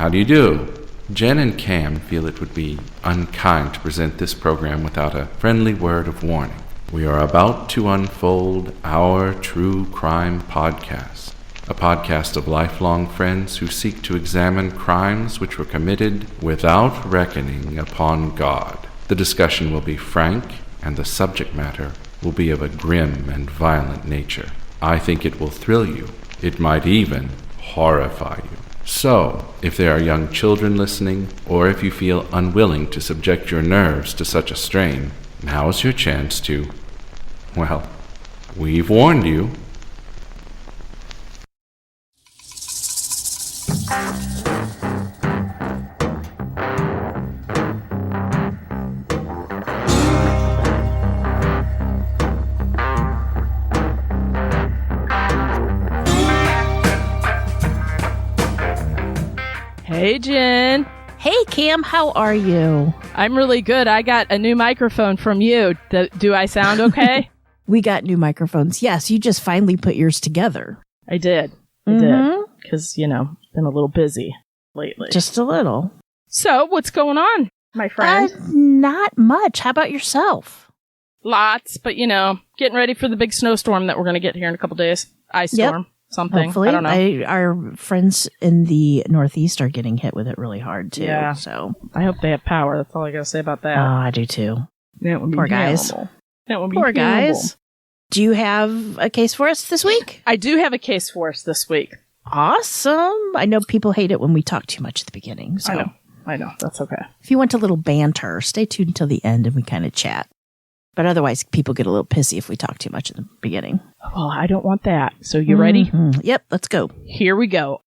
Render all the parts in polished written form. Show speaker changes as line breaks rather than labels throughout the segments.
How do you do? Jen and Cam feel it would be unkind to present this program without a friendly word of warning. We are about to unfold our true crime podcast, a podcast of lifelong friends who seek to examine crimes which were committed without reckoning upon God. The discussion will be frank, and the subject matter will be of a grim and violent nature. I think it will thrill you. It might even horrify you. So, if there are young children listening, or if you feel unwilling to subject your nerves to such a strain, now's your chance to, well, we've warned you.
Hey, Jen.
Hey, Cam, how are you?
I'm really good. I got a new microphone from you. Do I sound okay?
We got new microphones. Yes, you just finally put yours together.
I did. I did. Because, been a little busy lately.
Just a little.
So, what's going on, my friend?
Not much. How about yourself?
Lots, but, getting ready for the big snowstorm that we're going to get here in a couple days. Ice storm. Something.
Hopefully.
I don't know.
Our friends in the Northeast are getting hit with it really hard, too.
Yeah.
So
I hope they have power. That's all I got to say about that.
Oh, I do, too.
That would be
Poor guys.
terrible. That would be
Poor
terrible.
guys. Do you have a case for us this week?
I do have a case for us this week.
Awesome. I know people hate it when we talk too much at the beginning. So
I know. That's okay.
if you want a little banter, stay tuned until the end and we kind of chat. But otherwise, people get a little pissy if we talk too much at the beginning.
Well, I don't want that. So you ready?
Yep, let's go.
Here we go.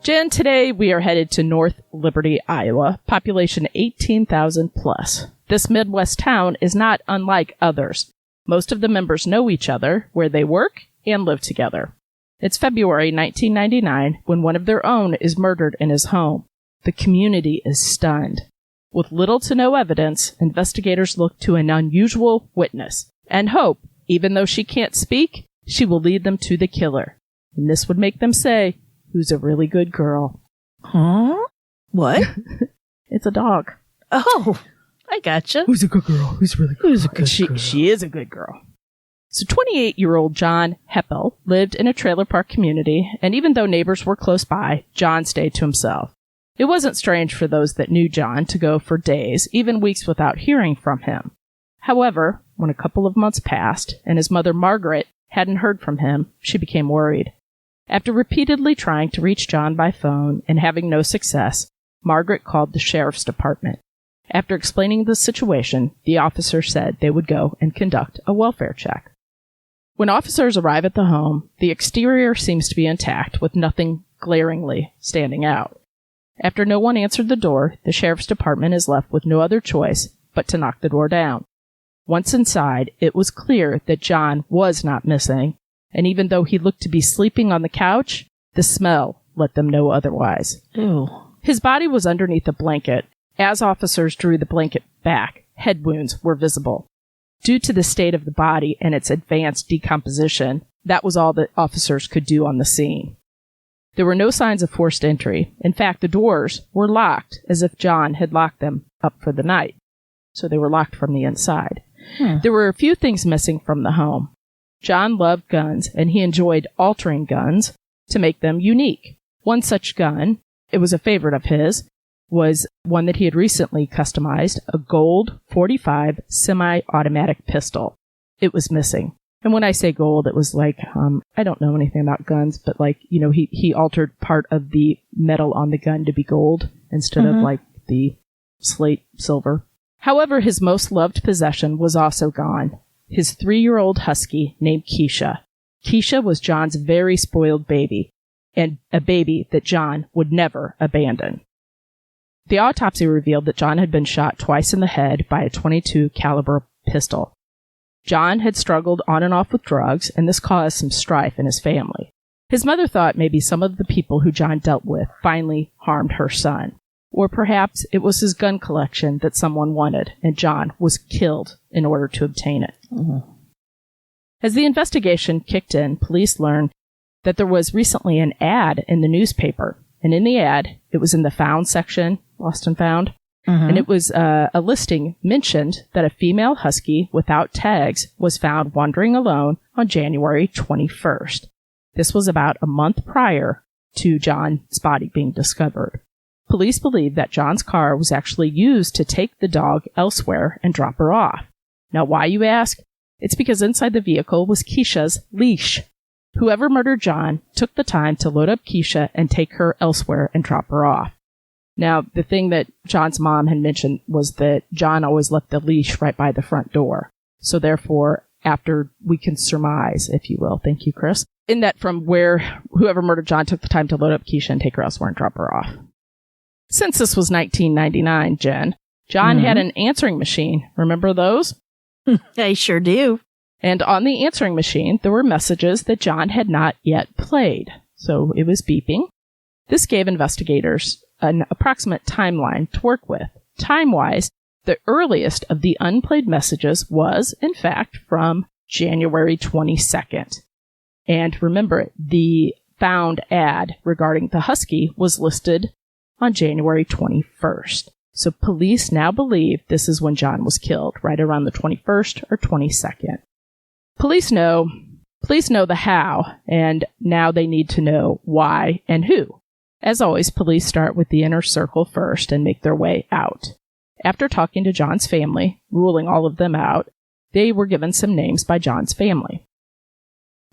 Jen, today we are headed to North Liberty, Iowa, population 18,000 plus. This Midwest town is not unlike others. Most of the members know each other, where they work, and live together. It's February 1999 when one of their own is murdered in his home. The community is stunned. With little to no evidence, investigators look to an unusual witness and hope, even though she can't speak, she will lead them to the killer. And this would make them say, "Who's a really good girl?"
Huh? What?
It's a dog.
Oh, I gotcha.
Who's a good girl? Who's really good?
Who's a good girl?
She is a good girl. So 28-year-old John Helble lived in a trailer park community, and even though neighbors were close by, John stayed to himself. It wasn't strange for those that knew John to go for days, even weeks without hearing from him. However, when a couple of months passed, and his mother Margaret hadn't heard from him, she became worried. After repeatedly trying to reach John by phone and having no success, Margaret called the sheriff's department. After explaining the situation, the officer said they would go and conduct a welfare check. When officers arrive at the home, the exterior seems to be intact, with nothing glaringly standing out. After no one answered the door, the sheriff's department is left with no other choice but to knock the door down. Once inside, it was clear that John was not missing, and even though he looked to be sleeping on the couch, the smell let them know otherwise.
Ew.
His body was underneath a blanket. As officers drew the blanket back, head wounds were visible. Due to the state of the body and its advanced decomposition, that was all that officers could do on the scene. There were no signs of forced entry. In fact, the doors were locked, as if John had locked them up for the night. So they were locked from the inside. There were a few things missing from the home. John loved guns, and he enjoyed altering guns to make them unique. One such gun, it was a favorite of his, was one that he had recently customized, a gold .45 semi-automatic pistol. It was missing. And when I say gold, it was like, I don't know anything about guns, but he altered part of the metal on the gun to be gold instead of like the slate silver. However, his most loved possession was also gone. His 3-year-old husky named Keisha. Keisha was John's very spoiled baby, and a baby that John would never abandon. The autopsy revealed that John had been shot twice in the head by a .22 caliber pistol. John had struggled on and off with drugs, and this caused some strife in his family. His mother thought maybe some of the people who John dealt with finally harmed her son. Or perhaps it was his gun collection that someone wanted, and John was killed in order to obtain it. As the investigation kicked in, police learned that there was recently an ad in the newspaper. And in the ad, it was in the found section, lost and found. Mm-hmm. And it was a listing mentioned that a female husky without tags was found wandering alone on January 21st. This was about a month prior to John's body being discovered. Police believe that John's car was actually used to take the dog elsewhere and drop her off. Now, why, you ask? It's because inside the vehicle was Keisha's leash. Whoever murdered John took the time to load up Keisha and take her elsewhere and drop her off. Now, the thing that John's mom had mentioned was that John always left the leash right by the front door. So therefore, after we can surmise, if you will, thank you, Chris, in that from where whoever murdered John took the time to load up Keisha and take her elsewhere and drop her off. Since this was 1999, Jen, John had an answering machine. Remember those?
I sure do.
And on the answering machine, there were messages that John had not yet played. So it was beeping. This gave investigators an approximate timeline to work with. Time-wise, the earliest of the unplayed messages was, in fact, from January 22nd. And remember, the found ad regarding the husky was listed on January 21st. So police now believe this is when John was killed, right around the 21st or 22nd. Police know the how, and now they need to know why and who. As always, police start with the inner circle first and make their way out. After talking to John's family, ruling all of them out, they were given some names by John's family.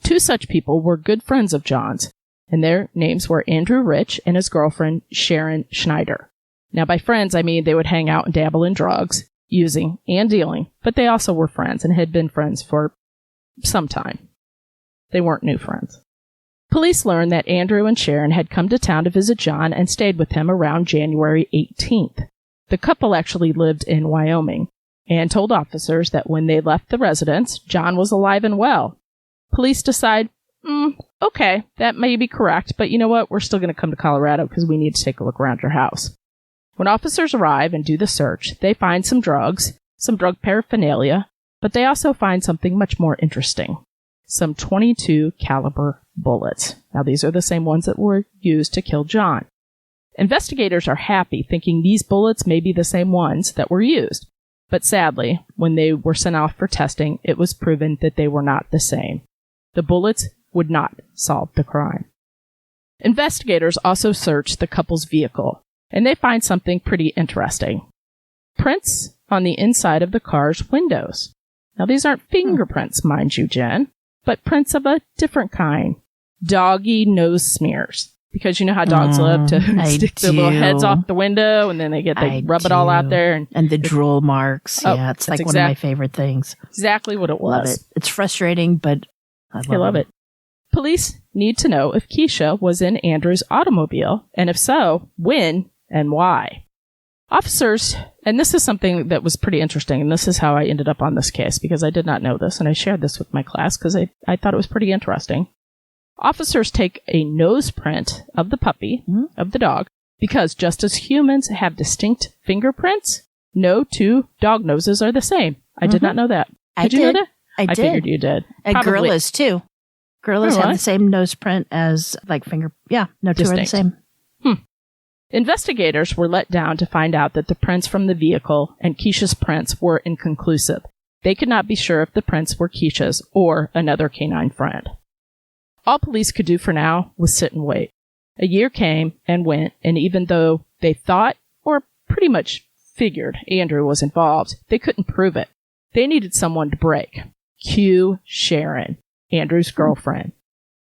Two such people were good friends of John's, and their names were Andrew Rich and his girlfriend, Sharon Schneider. Now, by friends, I mean they would hang out and dabble in drugs, using and dealing, but they also were friends and had been friends for some time. They weren't new friends. Police learned that Andrew and Sharon had come to town to visit John and stayed with him around January 18th. The couple actually lived in Wyoming and told officers that when they left the residence, John was alive and well. Police decide, okay, that may be correct, but you know what? We're still going to come to Colorado because we need to take a look around your house. When officers arrive and do the search, they find some drugs, some drug paraphernalia, but they also find something much more interesting. Some .22 caliber bullets. Now, these are the same ones that were used to kill John. Investigators are happy, thinking these bullets may be the same ones that were used. But sadly, when they were sent off for testing, it was proven that they were not the same. The bullets would not solve the crime. Investigators also search the couple's vehicle, and they find something pretty interesting. Prints on the inside of the car's windows. Now, these aren't fingerprints, mind you, Jen, but prints of a different kind. Doggy nose smears. Because you know how dogs love to stick their little heads off the window, and then they rub it all out there. And
the drool marks. Yeah, it's like one of my favorite things.
Exactly what it was.
Love it. It's frustrating, but I love it.
Police need to know if Keisha was in Andrew's automobile, and if so, when and why. Officers, and this is something that was pretty interesting, and this is how I ended up on this case, because I did not know this, and I shared this with my class because I thought it was pretty interesting. Officers take a nose print of the puppy, of the dog, because just as humans have distinct fingerprints, no two dog noses are the same. I did not know that. Did you know that?
I did.
I figured you did.
And gorillas, too. Gorillas have the same nose print as, finger. Yeah, no two are the same.
Investigators were let down to find out that the prints from the vehicle and Keisha's prints were inconclusive. They could not be sure if the prints were Keisha's or another canine friend. All police could do for now was sit and wait. A year came and went, and even though they thought, or pretty much figured, Andrew was involved, they couldn't prove it. They needed someone to break. Cue Sharon, Andrew's girlfriend.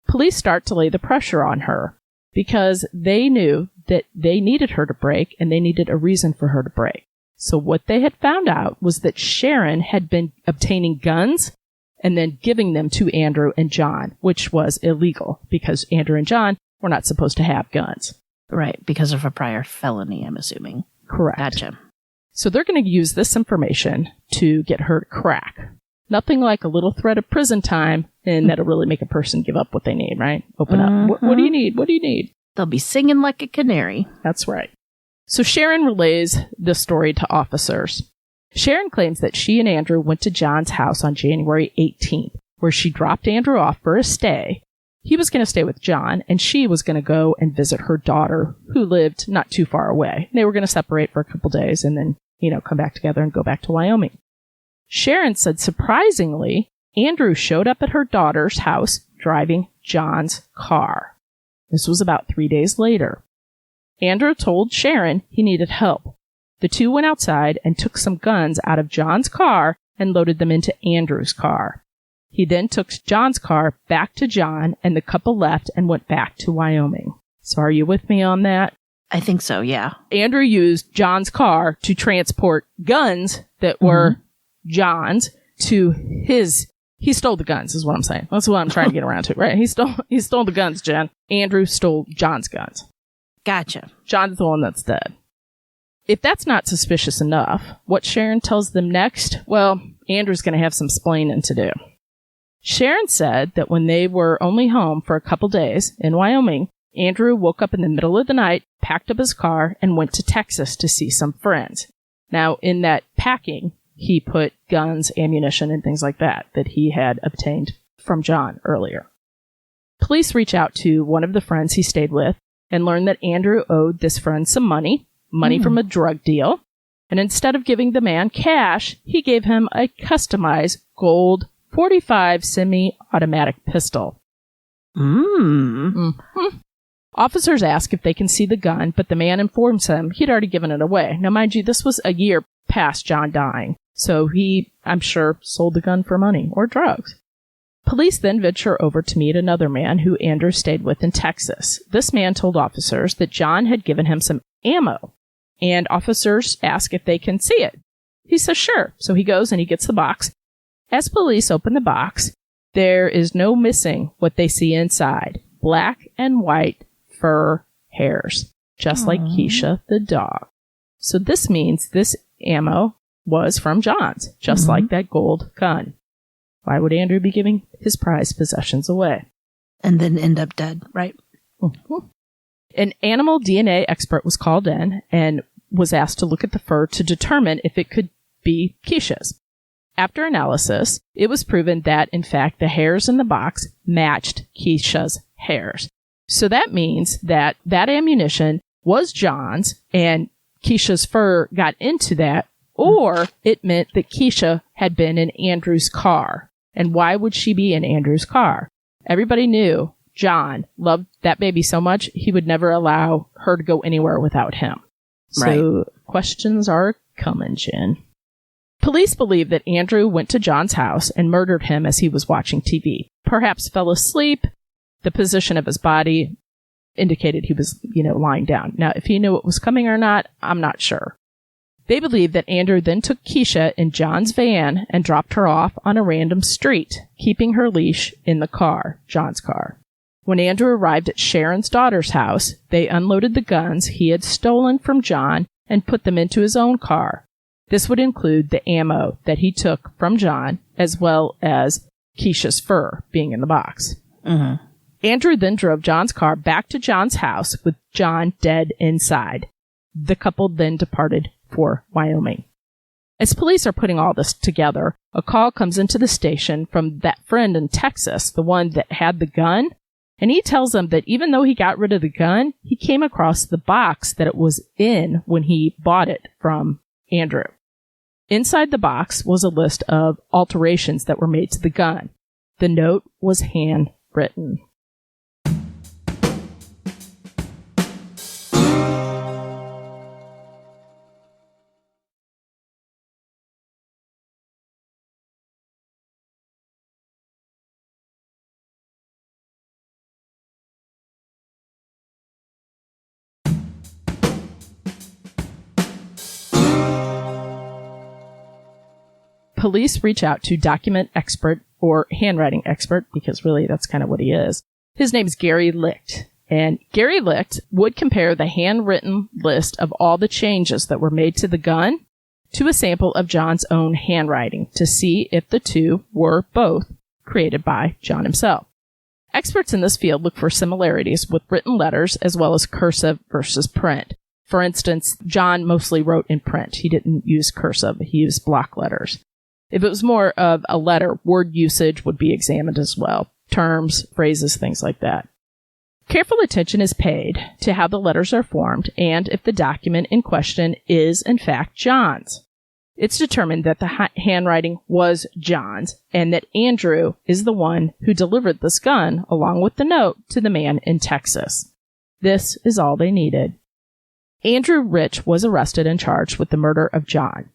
Police start to lay the pressure on her because they knew that they needed her to break, and they needed a reason for her to break. So what they had found out was that Sharon had been obtaining guns and then giving them to Andrew and John, which was illegal because Andrew and John were not supposed to have guns.
Right, because of a prior felony, I'm assuming.
Correct.
Gotcha.
So they're going to use this information to get her to crack. Nothing like a little threat of prison time, and that'll really make a person give up what they need, right? Open up. What do you need? What do you need?
They'll be singing like a canary.
That's right. So Sharon relays the story to officers. Sharon claims that she and Andrew went to John's house on January 18th, where she dropped Andrew off for a stay. He was going to stay with John, and she was going to go and visit her daughter, who lived not too far away. They were going to separate for a couple days and then, come back together and go back to Wyoming. Sharon said, surprisingly, Andrew showed up at her daughter's house driving John's car. This was about 3 days later. Andrew told Sharon he needed help. The two went outside and took some guns out of John's car and loaded them into Andrew's car. He then took John's car back to John, and the couple left and went back to Wyoming. So are you with me on that?
I think so, yeah.
Andrew used John's car to transport guns that were John's to his... He stole the guns, is what I'm saying. That's what I'm trying to get around to, right? He stole the guns, Jen. Andrew stole John's guns.
Gotcha.
John's the one that's dead. If that's not suspicious enough, what Sharon tells them next, well, Andrew's going to have some splaining to do. Sharon said that when they were only home for a couple days in Wyoming, Andrew woke up in the middle of the night, packed up his car, and went to Texas to see some friends. Now, in that packing, he put guns, ammunition, and things like that he had obtained from John earlier. Police reach out to one of the friends he stayed with and learn that Andrew owed this friend some money from a drug deal. And instead of giving the man cash, he gave him a customized gold .45 semi-automatic pistol. Officers ask if they can see the gun, but the man informs them he'd already given it away. Now, mind you, this was a year past John dying, so he, I'm sure, sold the gun for money or drugs. Police then venture over to meet another man who Andrew stayed with in Texas. This man told officers that John had given him some ammo, and officers ask if they can see it. He says sure, so he goes and he gets the box. As police open the box, there is no missing what they see inside. Black and white fur hairs, just like Keisha the dog. So this means this ammo was from John's, just like that gold gun. Why would Andrew be giving his prized possessions away?
And then end up dead, right?
An animal DNA expert was called in and was asked to look at the fur to determine if it could be Keisha's. After analysis, it was proven that, in fact, the hairs in the box matched Keisha's hairs. So that means that ammunition was John's and Keisha's fur got into that, or it meant that Keisha had been in Andrew's car. And why would she be in Andrew's car? Everybody knew John loved that baby so much, he would never allow her to go anywhere without him. So questions are coming, Jen. Police believe that Andrew went to John's house and murdered him as he was watching TV. Perhaps fell asleep. The position of his body indicated he was, lying down. Now, if he knew it was coming or not, I'm not sure. They believe that Andrew then took Keisha in John's van and dropped her off on a random street, keeping her leash in the car, John's car. When Andrew arrived at Sharon's daughter's house, they unloaded the guns he had stolen from John and put them into his own car. This would include the ammo that he took from John, as well as Keisha's fur being in the box. Andrew then drove John's car back to John's house with John dead inside. The couple then departed for Wyoming. As police are putting all this together, a call comes into the station from that friend in Texas, the one that had the gun, and he tells them that even though he got rid of the gun, he came across the box that it was in when he bought it from Andrew. Inside the box was a list of alterations that were made to the gun. The note was handwritten. Police reach out to document expert or handwriting expert, because really that's kind of what he is. His name's Gary Licht. And Gary Licht would compare the handwritten list of all the changes that were made to the gun to a sample of John's own handwriting to see if the two were both created by John himself. Experts in this field look for similarities with written letters as well as cursive versus print. For instance, John mostly wrote in print. He didn't use cursive. He used block letters. If it was more of a letter, word usage would be examined as well. Terms, phrases, things like that. Careful attention is paid to how the letters are formed and if the document in question is, in fact, John's. It's determined that the handwriting was John's and that Andrew is the one who delivered this gun along with the note to the man in Texas. This is all they needed. Andrew Rich was arrested and charged with the murder of John.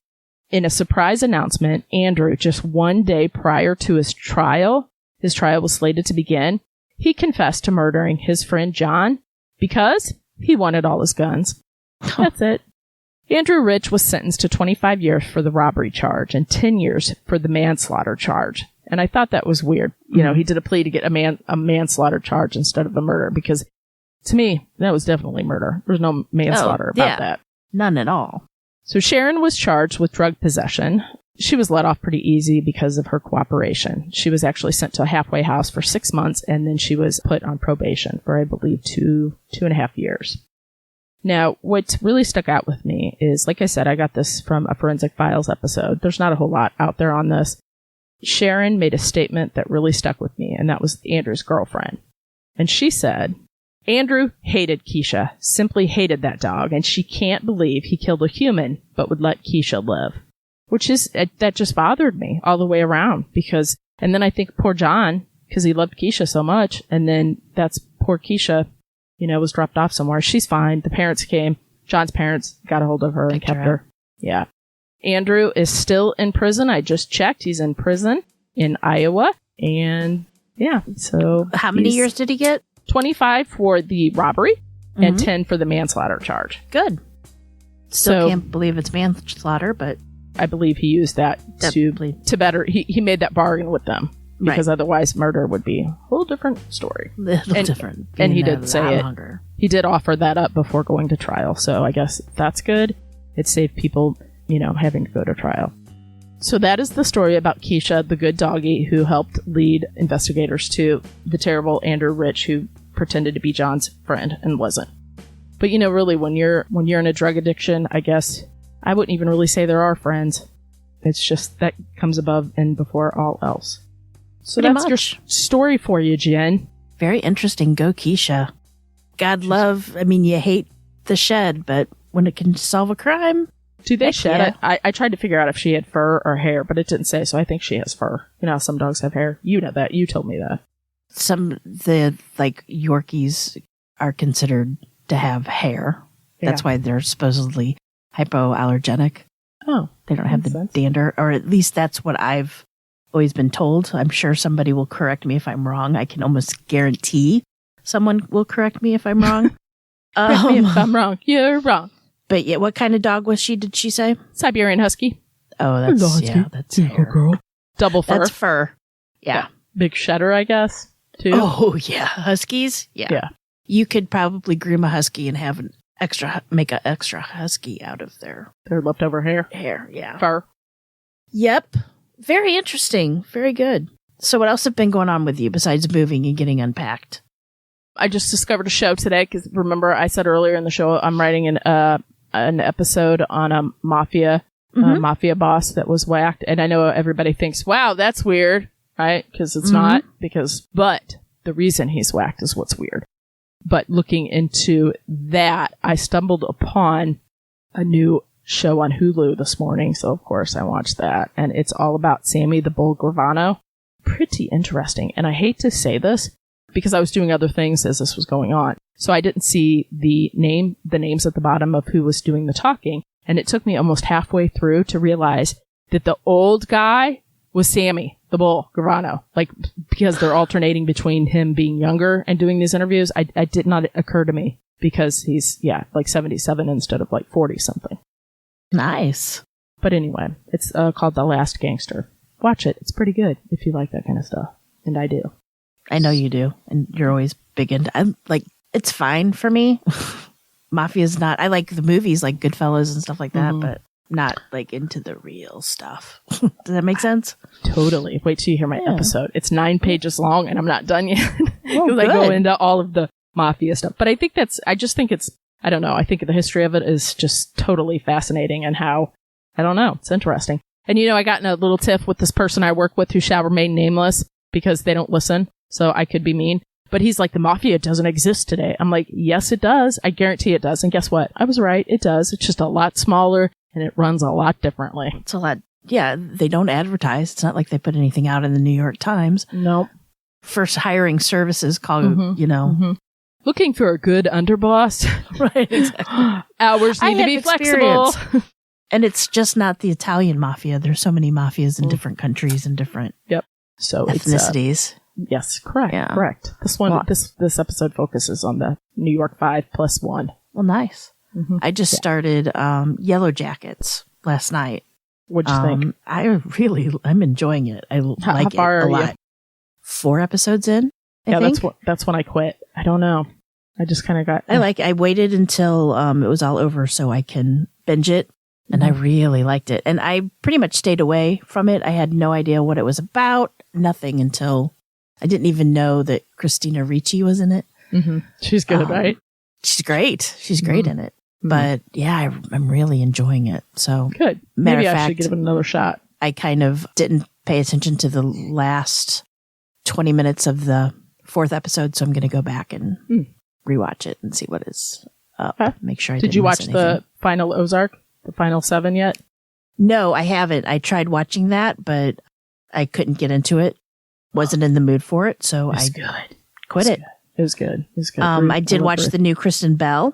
In a surprise announcement, Andrew, just one day prior to his trial was slated to begin, he confessed to murdering his friend John because he wanted all his guns. That's it. Andrew Rich was sentenced to 25 years for the robbery charge and 10 years for the manslaughter charge. And I thought that was weird. You know, he did a plea to get a manslaughter charge instead of a murder because, to me, that was definitely murder. There's no manslaughter about that.
None at all.
So Sharon was charged with drug possession. She was let off pretty easy because of her cooperation. She was actually sent to a halfway house for 6 months, and then she was put on probation for, I believe, 2.5 years. Now, what's really stuck out with me is, like I said, I got this from a Forensic Files episode. There's not a whole lot out there on this. Sharon made a statement that really stuck with me, and that was Andrew's girlfriend. And she said, Andrew hated Keisha, simply hated that dog, and she can't believe he killed a human but would let Keisha live. Which is, that just bothered me all the way around because, and then I think poor John, because he loved Keisha so much, and then that's poor Keisha, was dropped off somewhere. She's fine. The parents came. John's parents got a hold of her and kept her. Yeah. Andrew is still in prison. I just checked. He's in prison in Iowa. And yeah, so.
How many years did he get?
25 for the robbery and 10 for the manslaughter charge.
Good. Still can't believe it's manslaughter, but.
I believe he used that to better. He made that bargain with them because otherwise murder would be a whole different story.
Different.
And he did say it. Longer. He did offer that up before going to trial. So I guess that's good. It saved people, having to go to trial. So that is the story about Keisha, the good doggy who helped lead investigators to the terrible Andrew Rich who pretended to be John's friend and wasn't. But really, when you're in a drug addiction, I guess. I wouldn't even really say there are friends. It's just that comes above and before all else. So that's your story for you, Jen.
Very interesting. Go, Keisha. God love. You hate the shed, but when it can solve a crime.
Do they shed? Yeah. I tried to figure out if she had fur or hair, but it didn't say, so I think she has fur. How some dogs have hair. You know that. You told me that.
The Yorkies are considered to have hair. That's why they're supposedly hypoallergenic.
Oh.
They don't have the dander, or at least that's what I've always been told. I'm sure somebody will correct me if I'm wrong. I can almost guarantee someone will correct me if I'm wrong.
Correct me if I'm wrong. You're wrong.
But yeah, what kind of dog was she, did she say?
Siberian Husky.
Oh, that's hair.
Girl. Double fur.
That's fur. Yeah.
Big shedder, I guess, too.
Oh, yeah. Huskies? Yeah. You could probably groom a husky and have make an extra husky out of their
leftover hair.
Fur. Yep. Very interesting. Very good. So what else have been going on with you besides moving and getting unpacked?
I just discovered a show today because remember I said earlier in the show I'm writing an episode on a mafia boss that was whacked, and I know everybody thinks, wow, that's weird, right? Because it's not. But the reason he's whacked is what's weird. But looking into that, I stumbled upon a new show on Hulu this morning. So, of course, I watched that. And it's all about Sammy the Bull Gravano. Pretty interesting. And I hate to say this because I was doing other things as this was going on. So I didn't see the names at the bottom of who was doing the talking. And it took me almost halfway through to realize that the old guy was Sammy the Bull Gravano, because they're alternating between him being younger and doing these interviews. I did not occur to me because he's 77 instead of 40 something.
Nice.
But anyway, it's called The Last Gangster. Watch it. It's pretty good if you like that kind of stuff. And I do.
I know you do. And you're always big into, it's fine for me. Mafia's not, I like the movies like Goodfellas and stuff like that, but not into the real stuff. Does that make sense?
Totally. Wait till you hear my episode. It's 9 pages long and I'm not done yet. Because I go into all of the mafia stuff. But I think I don't know. I think the history of it is just totally fascinating and how, I don't know, it's interesting. And I got in a little tiff with this person I work with who shall remain nameless because they don't listen. So I could be mean. But he's like, the mafia doesn't exist today. I'm like, yes, it does. I guarantee it does. And guess what? I was right. It does. It's just a lot smaller and it runs a lot differently.
It's a lot. Yeah, they don't advertise. It's not like they put anything out in the New York Times.
Nope.
First hiring services call,
Looking for a good underboss.
Right, exactly.
Hours need to be flexible.
And it's just not the Italian mafia. There's so many mafias in different countries and different
so
ethnicities.
Yes, correct.
Yeah.
Correct. This episode focuses on the New York 5+1.
Well, nice.
Mm-hmm.
I just started Yellow Jackets last night.
What'd you think?
I'm enjoying it. I like it a lot. 4 episodes in, I think.
That's when I quit. I don't know. I just kind of got...
I waited until it was all over so I can binge it. And I really liked it. And I pretty much stayed away from it. I had no idea what it was about. Nothing until I didn't even know that Christina Ricci was in it.
Mm-hmm. She's good, right?
She's great. She's great in it. But yeah, I'm really enjoying it. So
good. Maybe I should give it another shot.
I kind of didn't pay attention to the last 20 minutes of the 4th episode. So I'm going to go back and rewatch it and see what is up. Okay. Make sure I did you watch
the final Ozark? The final 7 yet?
No, I haven't. I tried watching that, but I couldn't get into it. Wasn't in the mood for it, so I quit it.
It was good.
I did watch the new Kristen Bell.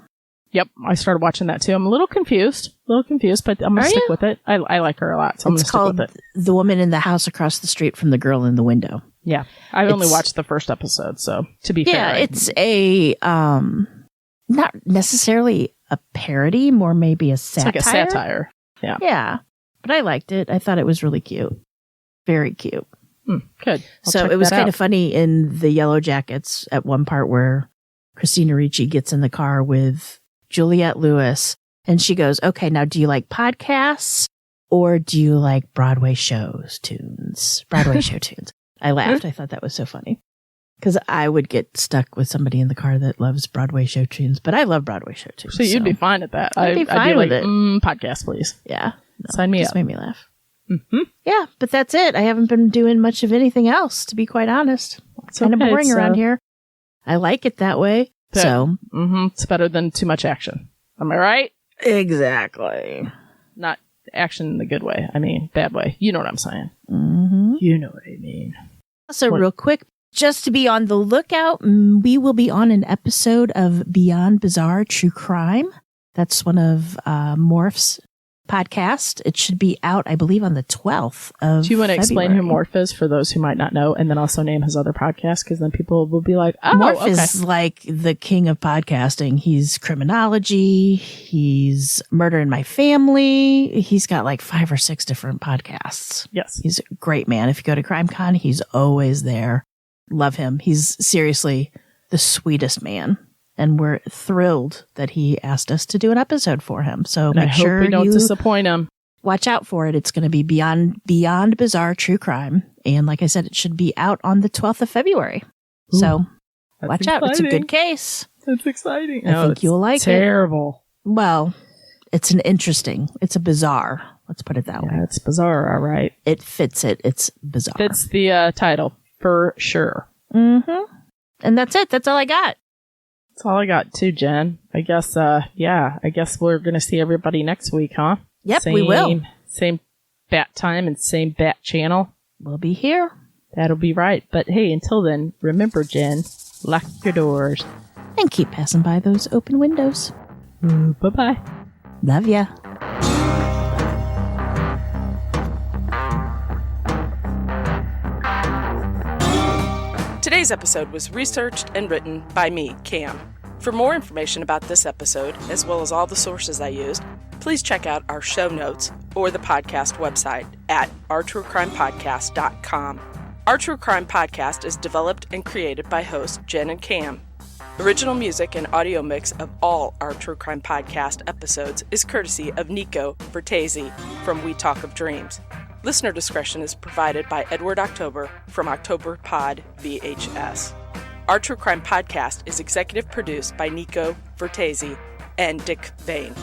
Yep, I started watching that too. I'm a little confused, but I'm going to stick with it. I like her a lot, so I'm going to stick with it. It's
called The Woman in the House Across the Street from the Girl in the Window.
Yeah, I only watched the first episode, so to be fair.
Yeah, it's a, not necessarily a parody, more maybe a satire.
It's like a satire. Yeah.
Yeah. But I liked it. I thought it was really cute. Very cute.
Good.
So it was kind of funny in the Yellow Jackets at one part where Christina Ricci gets in the car with Juliette Lewis and she goes, okay, now do you like podcasts or do you like Broadway show tunes? I laughed. I thought that was so funny. Because I would get stuck with somebody in the car that loves Broadway show tunes, but I love Broadway show tunes.
So you'd be fine at that.
I'd be fine with it.
Podcast, please.
Yeah. No,
sign me up.
Just made me laugh. Mm-hmm. Yeah, but that's it. I haven't been doing much of anything else, to be quite honest. It's kind of boring around here. I like it that way.
It's better than too much action. Am I right?
Exactly.
Not action in the good way. I mean, bad way. You know what I'm saying.
Mm-hmm.
You know what I mean.
So real quick, just to be on the lookout, we will be on an episode of Beyond Bizarre True Crime. That's one of Morph's podcast. It should be out, I believe, on the 12th of
Do you want to
February.
explain who Morph is for those who might not know, and then also name his other podcast? Because then people will be like, oh,
Morph is like the king of podcasting. He's criminology. He's Murder in My Family. He's got like 5 or 6 different podcasts.
Yes.
He's a great man. If you go to CrimeCon, he's always there. Love him. He's seriously the sweetest man. And we're thrilled that he asked us to do an episode for him. So
and
make sure
we don't disappoint him.
Watch out for it. It's going to be Beyond Bizarre True Crime. And like I said, it should be out on the 12th of February.
Ooh,
so watch out. It's a good case.
That's exciting.
I think you'll like it.
Terrible.
Well, it's a bizarre. Let's put it that way.
Yeah, it's bizarre. All right.
It fits it. It's bizarre.
Fits the title for sure.
Mm-hmm. And that's it. That's all I got.
That's all I got too, Jen. I guess, I guess we're going to see everybody next week, huh?
Yep, we will.
Same bat time and same bat channel.
We'll be here.
That'll be right. But hey, until then, remember, Jen, lock your doors.
And keep passing by those open windows.
Bye-bye.
Love ya.
Today's episode was researched and written by me, Cam. For more information about this episode, as well as all the sources I used, please check out our show notes or the podcast website at ourtruecrimepodcast.com. Our True Crime Podcast is developed and created by hosts Jen and Cam. Original music and audio mix of all our True Crime Podcast episodes is courtesy of Nico Vertesi from We Talk of Dreams. Listener discretion is provided by Edward October from October Pod VHS. Our True Crime Podcast is executive produced by Nico Vertesi and Dick Vane.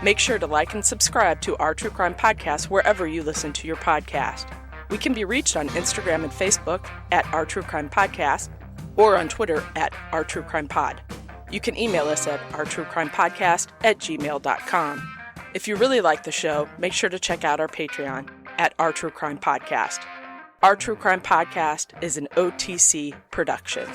Make sure to like and subscribe to Our True Crime Podcast wherever you listen to your podcast. We can be reached on Instagram and Facebook at Our True Crime Podcast or on Twitter at Our True Crime Pod. You can email us at ourtruecrimepodcast@gmail.com. If you really like the show, make sure to check out our Patreon at Our True Crime Podcast. Our True Crime Podcast is an OTC production.